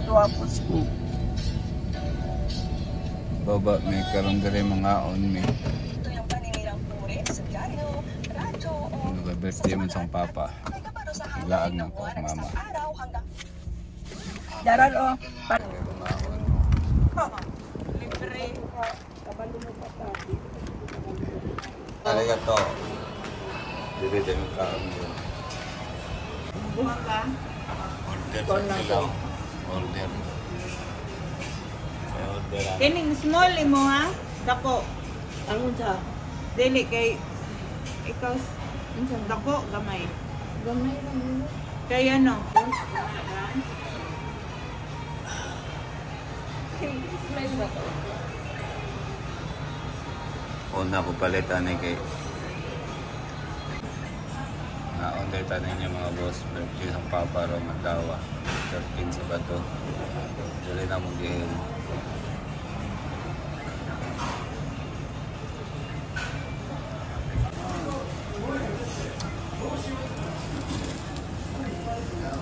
tuwapos ko. Baba, may karoon dali mga on me. Nag-birthday man sang papa. Ilaan ng ko, mama. Daran o. Libre. Arigato. Dili din yung kaon yun. Buha ka? Order sa silaw. Order. Sa order ang... Kining small imo ha? Dako. Ano sa? Dili kay ikaw dako gamay. Gamay lang yun. Kay ano? Smile ba to? Una ko palitan eh kay... Na-order tanin niya mga boss. Birthday ng papa ro magdawa. 13 sa bato. Dili na mong gihin.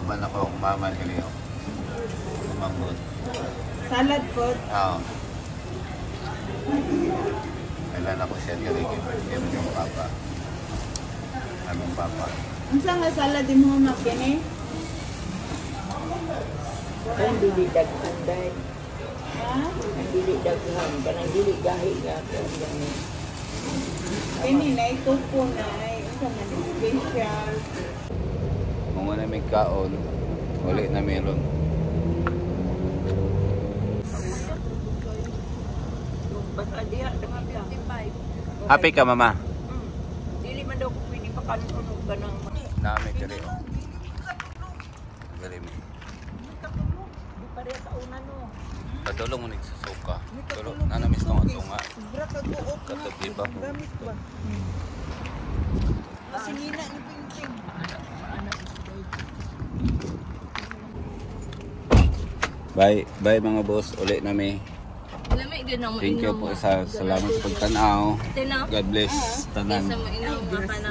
Man ako mama kaniyo. Kumangot. Salad food. Oo. Kailan ako siya galigin. Kaya yung papa. Anong papa? Unsa nga salad imo makini? Ang dili daghan day. Ha? Ang dili daghan. Kanang dili gahi nga. Kini na itupo na ay unsa man special. Kung ano may kaon, ulit na meron. Basta diha dengan 55. Happy ka, mama? Dili man daw ko pwede makanunog ka ng... Nami kari. Kari mi. Di pa rin sa una no. Katulong mo nagsusuka. Pero nanamis ko nga ito nga. Sobra ka guot na. Katabi ba? Gamit ba? Masinina ni Pingping. Bye, bye mga boss. Uli na mi. Thank you po sa salamat sa pagtanaw. God bless tanan. Sa mainom nga ka na.